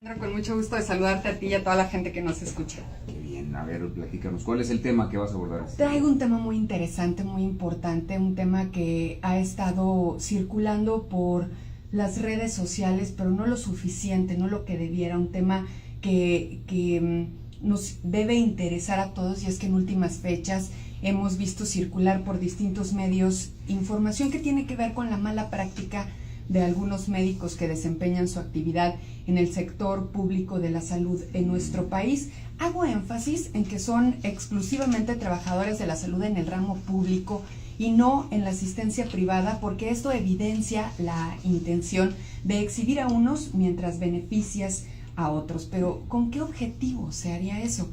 Con mucho gusto de saludarte a ti y a toda la gente que nos escucha. Qué bien, a ver, platícanos, ¿cuál es el tema que vas a abordar? Traigo un tema muy interesante, muy importante, un tema que ha estado circulando por las redes sociales, pero no lo suficiente, no lo que debiera, un tema que nos debe interesar a todos, y es que en últimas fechas hemos visto circular por distintos medios información que tiene que ver con la mala práctica de algunos médicos que desempeñan su actividad en el sector público de la salud en nuestro país. Hago énfasis en que son exclusivamente trabajadores de la salud en el ramo público y no en la asistencia privada, porque esto evidencia la intención de exhibir a unos mientras beneficias a otros. Pero ¿con qué objetivo se haría eso?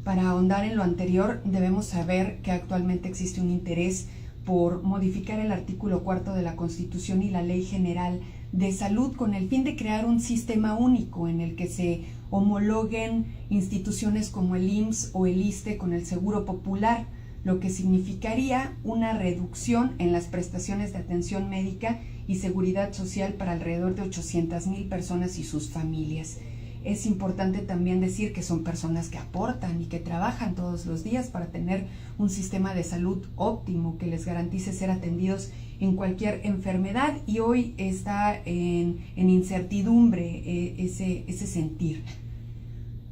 Para ahondar en lo anterior, debemos saber que actualmente existe un interés por modificar el artículo 4 de la Constitución y la Ley General de Salud con el fin de crear un sistema único en el que se homologuen instituciones como el IMSS o el ISSSTE con el Seguro Popular, lo que significaría una reducción en las prestaciones de atención médica y seguridad social para alrededor de 800,000 personas y sus familias. Es importante también decir que son personas que aportan y que trabajan todos los días para tener un sistema de salud óptimo que les garantice ser atendidos en cualquier enfermedad, y hoy está en incertidumbre ese sentir.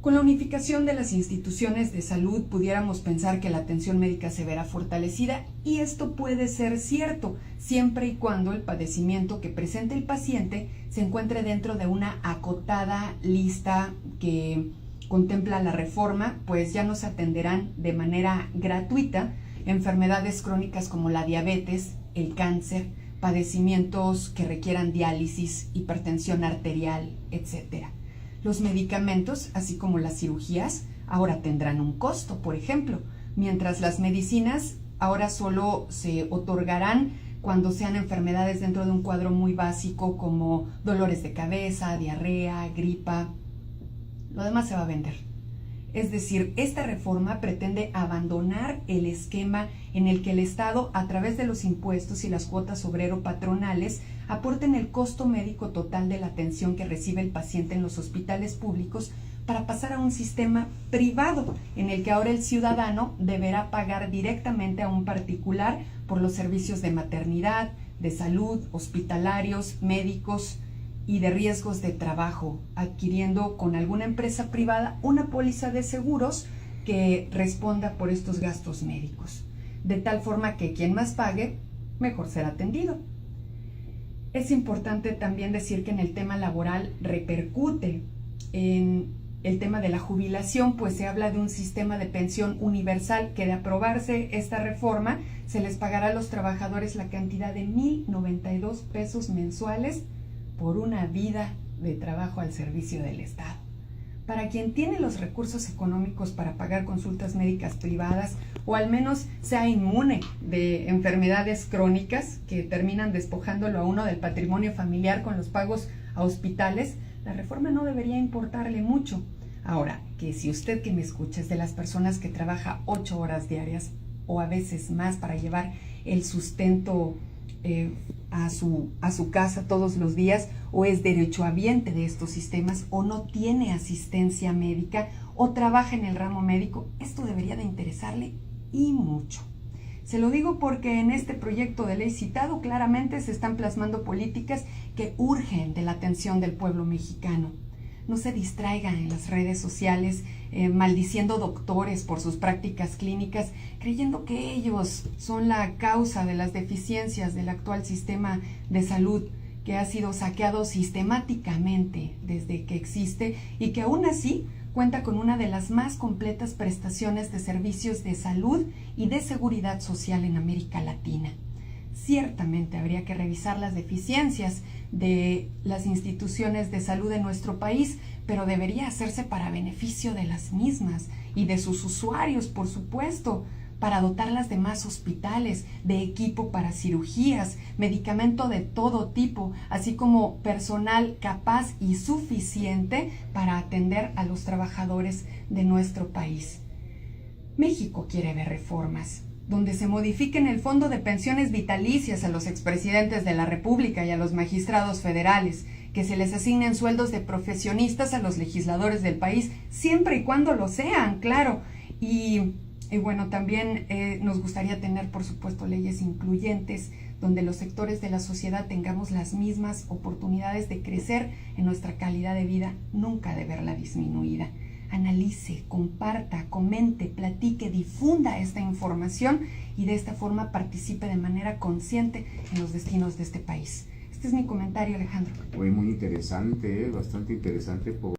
Con la unificación de las instituciones de salud pudiéramos pensar que la atención médica se verá fortalecida, y esto puede ser cierto siempre y cuando el padecimiento que presente el paciente se encuentre dentro de una acotada lista que contempla la reforma, pues ya no se atenderán de manera gratuita enfermedades crónicas como la diabetes, el cáncer, padecimientos que requieran diálisis, hipertensión arterial, etc. Los medicamentos, así como las cirugías, ahora tendrán un costo, por ejemplo, mientras las medicinas ahora solo se otorgarán cuando sean enfermedades dentro de un cuadro muy básico como dolores de cabeza, diarrea, gripa. Lo demás se va a vender. Es decir, esta reforma pretende abandonar el esquema en el que el Estado, a través de los impuestos y las cuotas obrero-patronales, aporten el costo médico total de la atención que recibe el paciente en los hospitales públicos, para pasar a un sistema privado en el que ahora el ciudadano deberá pagar directamente a un particular por los servicios de maternidad, de salud, hospitalarios, médicos y de riesgos de trabajo, adquiriendo con alguna empresa privada una póliza de seguros que responda por estos gastos médicos, de tal forma que quien más pague, mejor será atendido. Es importante también decir que en el tema laboral repercute en el tema de la jubilación, pues se habla de un sistema de pensión universal que, de aprobarse esta reforma, se les pagará a los trabajadores la cantidad de 1,092 pesos mensuales por una vida de trabajo al servicio del Estado. Para quien tiene los recursos económicos para pagar consultas médicas privadas, o al menos sea inmune de enfermedades crónicas que terminan despojándolo a uno del patrimonio familiar con los pagos a hospitales, la reforma no debería importarle mucho. Ahora, que si usted que me escucha es de las personas que trabaja 8 horas diarias o a veces más para llevar el sustento a su casa todos los días, o es derechohabiente de estos sistemas, o no tiene asistencia médica, o trabaja en el ramo médico, esto debería de interesarle y mucho. Se lo digo porque en este proyecto de ley citado claramente se están plasmando políticas que urgen de la atención del pueblo mexicano. No se distraigan en las redes sociales maldiciendo doctores por sus prácticas clínicas, creyendo que ellos son la causa de las deficiencias del actual sistema de salud, que ha sido saqueado sistemáticamente desde que existe y que aún así cuenta con una de las más completas prestaciones de servicios de salud y de seguridad social en América Latina. Ciertamente habría que revisar las deficiencias de las instituciones de salud de nuestro país, pero debería hacerse para beneficio de las mismas y de sus usuarios, por supuesto, para dotarlas de más hospitales, de equipo para cirugías, medicamento de todo tipo, así como personal capaz y suficiente para atender a los trabajadores de nuestro país. México quiere ver reformas donde se modifiquen el fondo de pensiones vitalicias a los expresidentes de la República y a los magistrados federales, que se les asignen sueldos de profesionistas a los legisladores del país, siempre y cuando lo sean, claro. Y bueno, también nos gustaría tener, por supuesto, leyes incluyentes, donde los sectores de la sociedad tengamos las mismas oportunidades de crecer en nuestra calidad de vida, nunca de verla disminuida. Analice, comparta, comente, platique, difunda esta información y de esta forma participe de manera consciente en los destinos de este país. Este es mi comentario, Alejandro. Muy interesante, bastante interesante.